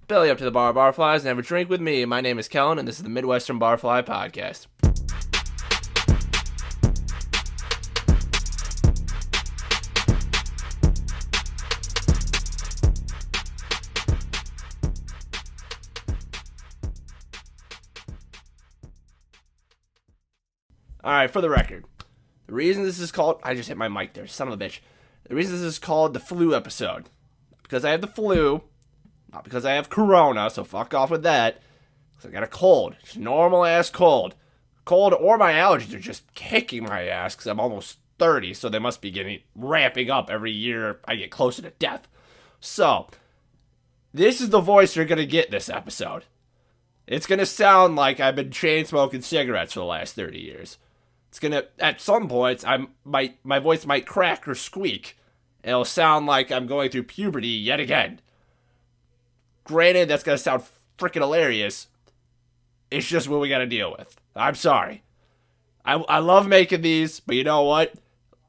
Belly up to the bar, barflies, and have a drink with me. My name is Kellen, and this is the Midwestern Barfly Podcast. Alright, for the record, the reason this is called... I just hit my mic there, son of a bitch. The reason this is called the flu episode, because I have the flu, not because I have corona, so fuck off with that. Because I got a cold. Just normal-ass cold. Cold or my allergies are just kicking my ass because I'm almost 30, so they must be ramping up every year I get closer to death. So, this is the voice you're going to get this episode. It's going to sound like I've been chain-smoking cigarettes for the last 30 years. It's going to, at some points, my voice might crack or squeak. It'll sound like I'm going through puberty yet again. Granted, that's going to sound freaking hilarious. It's just what we got to deal with. I'm sorry. I love making these, but you know what?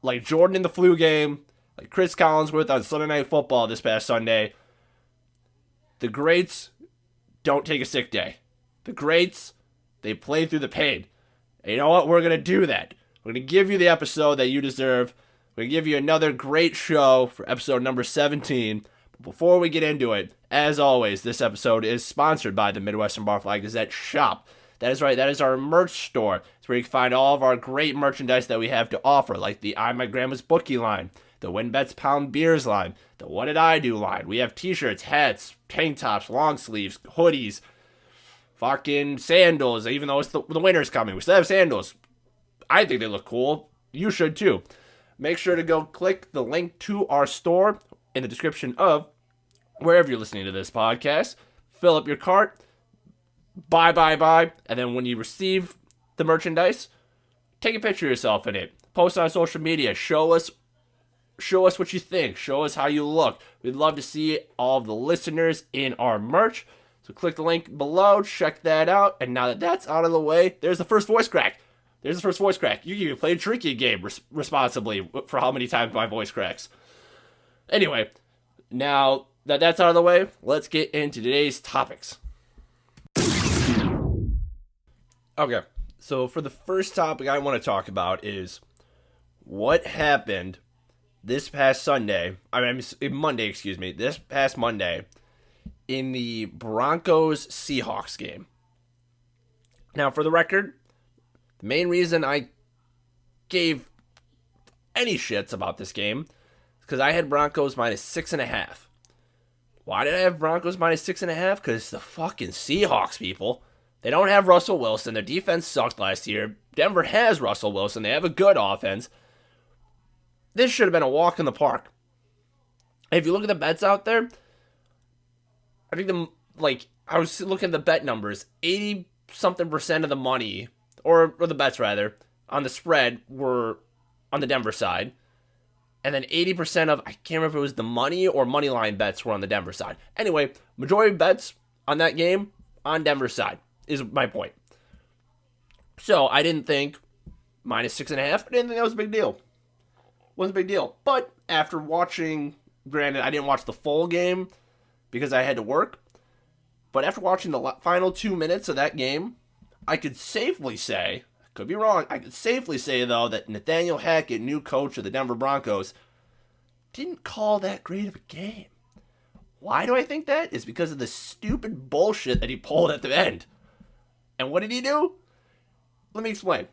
Like Jordan in the flu game, like Chris Collinsworth on Sunday Night Football this past Sunday, the greats don't take a sick day. The greats, they play through the pain. And you know what? We're going to do that. We're going to give you the episode that you deserve. We're going to give you another great show for episode number 17. But before we get into it, as always, this episode is sponsored by the Midwestern Barfly Gazette shop. That is right. That is our merch store. It's where you can find all of our great merchandise that we have to offer, like the I'm My Grandma's Bookie line, the Win Bets Pound Beers line, the What Did I Do line. We have t-shirts, hats, tank tops, long sleeves, hoodies, fucking sandals, even though it's the winter's coming. We still have sandals. I think they look cool. You should too. Make sure to go click the link to our store in the description of wherever you're listening to this podcast. Fill up your cart. Buy. And then when you receive the merchandise, take a picture of yourself in it. Post on social media. Show us what you think. Show us how you look. We'd love to see all of the listeners in our merch. So click the link below, check that out, and now that that's out of the way, there's the first voice crack. You can even play a drinking game responsibly for how many times my voice cracks. Anyway, now that that's out of the way, let's get into today's topics. Okay, so for the first topic I want to talk about is what happened this past Monday, this past Monday, in the Broncos-Seahawks game. Now, for the record, the main reason I gave any shits about this game is because I had Broncos minus 6.5. Why did I have Broncos minus 6.5? Because the fucking Seahawks, people. They don't have Russell Wilson. Their defense sucked last year. Denver has Russell Wilson. They have a good offense. This should have been a walk in the park. And if you look at the bets out there, I think I was looking at the bet numbers, 80-something% of the money, or the bets rather, on the spread were on the Denver side. And then 80% of, I can't remember if it was the money or money line bets were on the Denver side. Anyway, majority of bets on that game on Denver's side is my point. So I didn't think minus 6.5, I didn't think that was a big deal. Wasn't a big deal. But after watching, granted, I didn't watch the full game because I had to work. But after watching the final 2 minutes of that game, I could safely say, could be wrong, I could safely say, though, that Nathaniel Hackett, new coach of the Denver Broncos, didn't call that great of a game. Why do I think that? It's because of the stupid bullshit that he pulled at the end. And what did he do? Let me explain.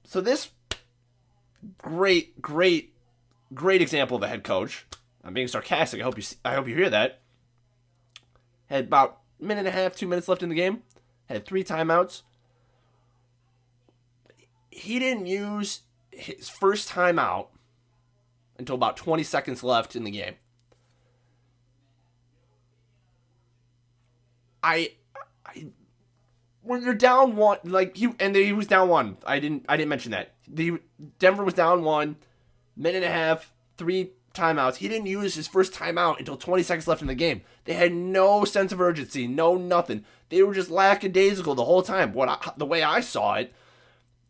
So this great example of a head coach, I'm being sarcastic, I hope you hear that, had about a minute and a half, 2 minutes left in the game. Had 3 timeouts. He didn't use his first timeout until about 20 seconds left in the game. When you're down one, he was down one. I didn't mention that. Denver was down 1, minute and a half, 3 timeouts. He didn't use his first timeout until 20 seconds left in the game. They had no sense of urgency, no nothing. They were just lackadaisical the whole time. The way I saw it,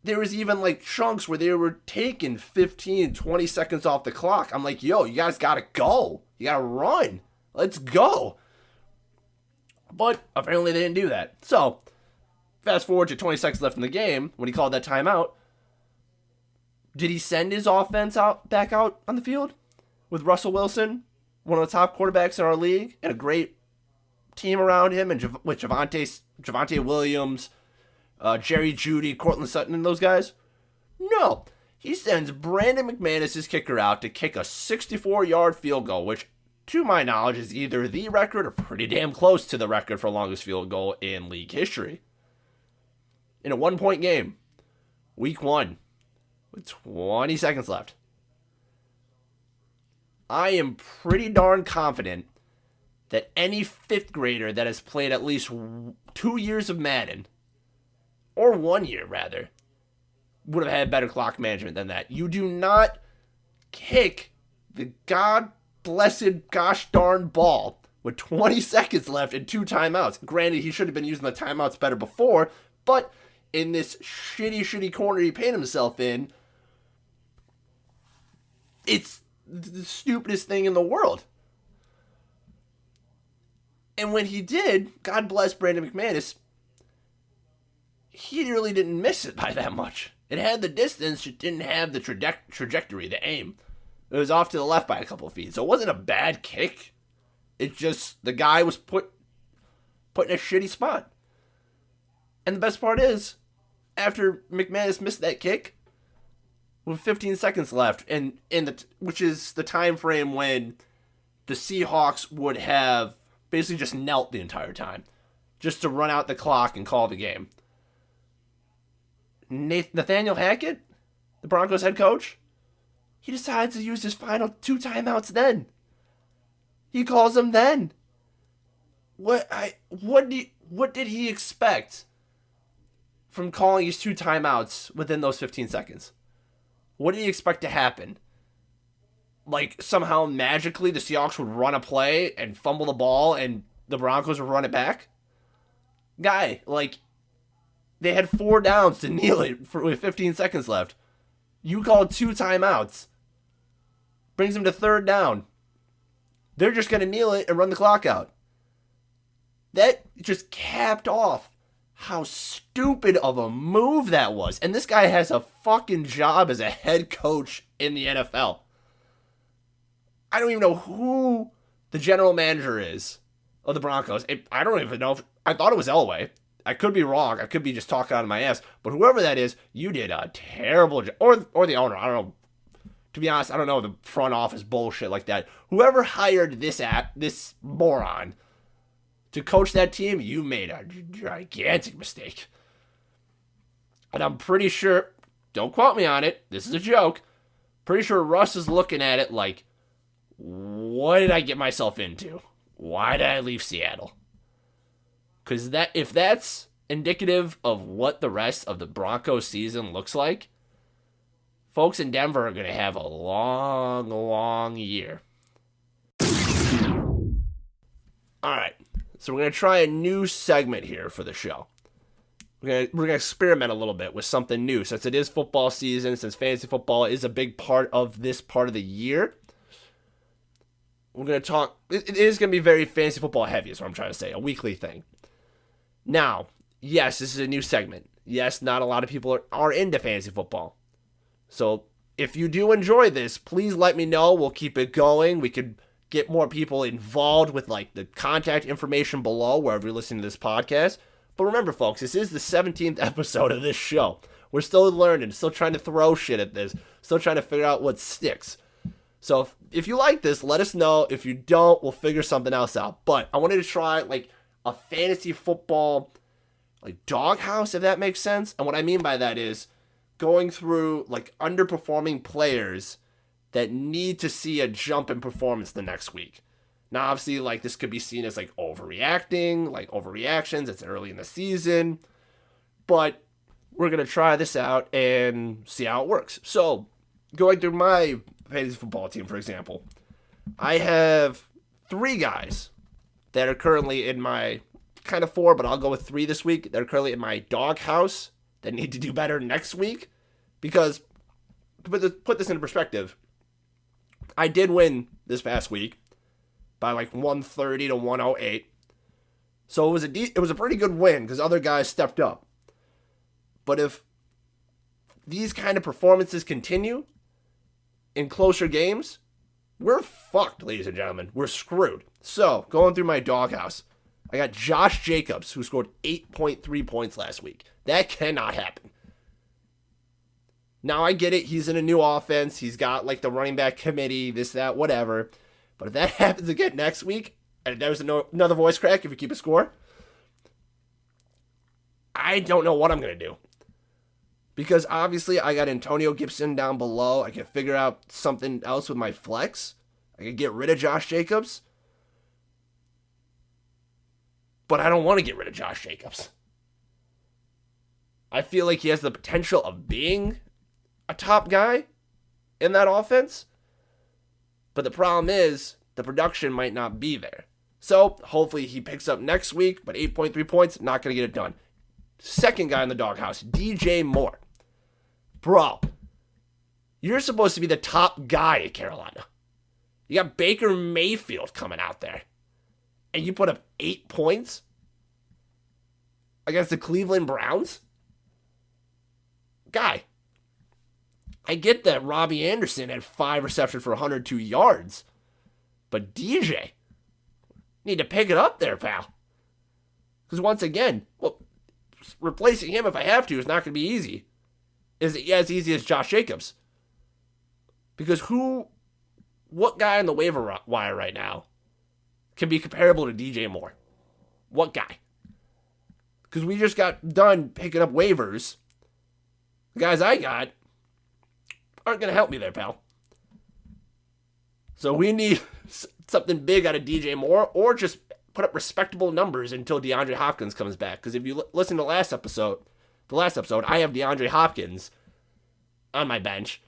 there was even chunks where they were taking 15, 20 seconds off the clock. I'm like, yo, you guys gotta go. You gotta run. Let's go. But apparently they didn't do that. So, fast forward to 20 seconds left in the game, when he called that timeout, did he send his offense back out on the field with Russell Wilson, one of the top quarterbacks in our league, and a great team around him, and with Javonte Williams, Jerry Jeudy, Cortland Sutton, and those guys? No. He sends Brandon McManus' kicker out to kick a 64-yard field goal, which, to my knowledge, is either the record or pretty damn close to the record for longest field goal in league history. In a one-point game, week 1, with 20 seconds left. I am pretty darn confident that any fifth grader that has played at least 2 years of Madden, or 1 year rather, would have had better clock management than that. You do not kick the God-blessed gosh darn ball with 20 seconds left and 2 timeouts. Granted, he should have been using the timeouts better before, but in this shitty corner he painted himself in, it's the stupidest thing in the world. And when he did, God bless Brandon McManus, he really didn't miss it by that much. It had the distance, it didn't have the trajectory, the aim. It was off to the left by a couple of feet. So it wasn't a bad kick. It's just the guy was put in a shitty spot. And the best part is, after McManus missed that kick, with 15 seconds left, and which is the time frame when the Seahawks would have basically just knelt the entire time, just to run out the clock and call the game. Nathaniel Hackett, the Broncos head coach, he decides to use his final 2 timeouts then. He calls them then. What did he expect from calling his 2 timeouts within those 15 seconds? What did he expect to happen? Like, somehow magically the Seahawks would run a play and fumble the ball and the Broncos would run it back? Guy, like, they had 4 downs to kneel it with 15 seconds left. You called 2 timeouts. Brings them to 3rd down. They're just going to kneel it and run the clock out. That just capped off how stupid of a move that was. And this guy has a fucking job as a head coach in the NFL. I don't even know who the general manager is of the Broncos. I don't even know. I thought it was Elway. I could be wrong. I could be just talking out of my ass. But whoever that is, you did a terrible job. Or the owner. I don't know. To be honest, I don't know the front office bullshit like that. Whoever hired this moron to coach that team, you made a gigantic mistake. And I'm pretty sure, don't quote me on it, this is a joke, pretty sure Russ is looking at it like, what did I get myself into? Why did I leave Seattle? Because if that's indicative of what the rest of the Broncos season looks like, folks in Denver are going to have a long year. All right, so we're going to try a new segment here for the show. We're going to experiment a little bit with something new since it is football season, since fantasy football is a big part of this part of the year. We're going to talk, it is going to be very fantasy football heavy is what I'm trying to say, a weekly thing. Now, yes, this is a new segment. Yes, not a lot of people are into fantasy football. So if you do enjoy this, please let me know. We'll keep it going. We could get more people involved with like the contact information below wherever you're listening to this podcast. But remember, folks, this is the 17th episode of this show. We're still learning, still trying to throw shit at this, still trying to figure out what sticks. So if you like this, let us know. If you don't, we'll figure something else out. But I wanted to try like a fantasy football like doghouse, if that makes sense. And what I mean by that is going through like underperforming players that need to see a jump in performance the next week. Now, obviously, like this could be seen as like overreacting, like overreactions. It's early in the season, but we're going to try this out and see how it works. So going through my fantasy football team, for example, I have 3 guys that are currently in my kind of 4, but I'll go with 3 this week. That are currently in my doghouse that need to do better next week. Because, to put this into perspective, I did win this past week by like 130 to 108. So it was a pretty good win because other guys stepped up. But if these kind of performances continue in closer games, we're fucked, ladies and gentlemen. We're screwed. So, going through my doghouse, I got Josh Jacobs, who scored 8.3 points last week. That cannot happen. Now, I get it. He's in a new offense. He's got, like, the running back committee, this, that, whatever. But if that happens again next week, and there's another voice crack if you keep a score, I don't know what I'm going to do. Because obviously I got Antonio Gibson down below. I can figure out something else with my flex. I can get rid of Josh Jacobs. But I don't want to get rid of Josh Jacobs. I feel like he has the potential of being a top guy in that offense. But the problem is the production might not be there. So hopefully he picks up next week. But 8.3 points, not going to get it done. Second guy in the doghouse, DJ Moore. Bro, you're supposed to be the top guy at Carolina. You got Baker Mayfield coming out there. And you put up 8 points against the Cleveland Browns? Guy, I get that Robbie Anderson had 5 receptions for 102 yards. But DJ, need to pick it up there, pal. Because once again, well, replacing him if I have to is not going to be easy. Is it as easy as Josh Jacobs? Because what guy on the waiver wire right now can be comparable to DJ Moore? What guy? Because we just got done picking up waivers. The guys I got aren't going to help me there, pal. So we need something big out of DJ Moore, or just put up respectable numbers until DeAndre Hopkins comes back. Because if you listen to the last episode, I have DeAndre Hopkins on my bench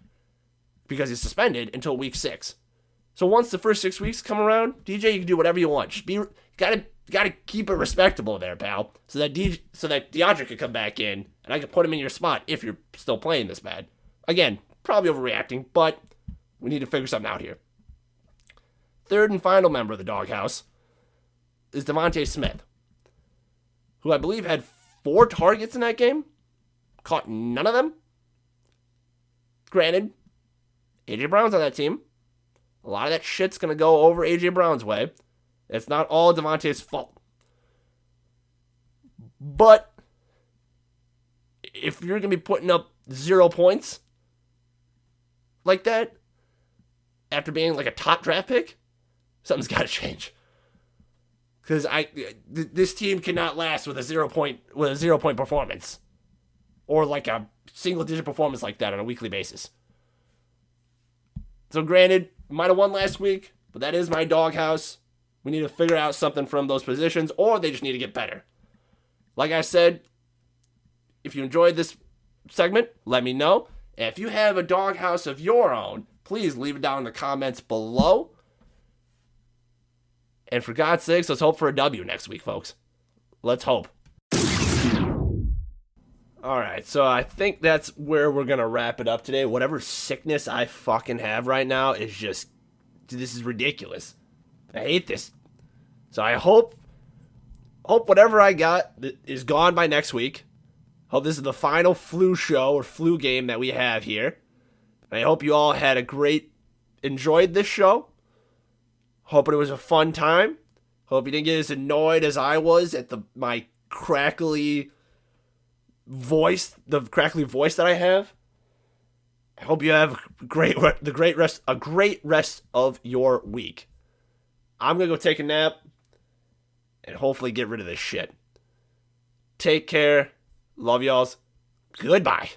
because he's suspended until week 6. So once the first 6 weeks come around, DJ, you can do whatever you want. Just gotta keep it respectable there, pal, so that DeAndre can come back in and I can put him in your spot if you're still playing this bad. Again, probably overreacting, but we need to figure something out here. Third and final member of the doghouse is Devontae Smith, who I believe had 4 targets in that game, caught none of them. Granted, A.J. Brown's on that team. A lot of that shit's going to go over A.J. Brown's way. It's not all Devontae's fault. But if you're going to be putting up 0 points like that after being like a top draft pick, something's got to change. Because this team cannot last with a 0 point performance, or like a single digit performance like that on a weekly basis. So granted, might have won last week, but that is my doghouse. We need to figure out something from those positions, or they just need to get better. Like I said, if you enjoyed this segment, let me know. And if you have a doghouse of your own, please leave it down in the comments below. And for God's sakes, let's hope for a W next week, folks. Let's hope. All right, so I think that's where we're going to wrap it up today. Whatever sickness I fucking have right now is just, this is ridiculous. I hate this. So I hope whatever I got is gone by next week. Hope this is the final flu show or flu game that we have here. I hope you all enjoyed this show. Hoping it was a fun time. Hope you didn't get as annoyed as I was at my crackly voice, the crackly voice that I have. I hope you have a great rest of your week. I'm gonna go take a nap and hopefully get rid of this shit. Take care. Love y'alls. Goodbye.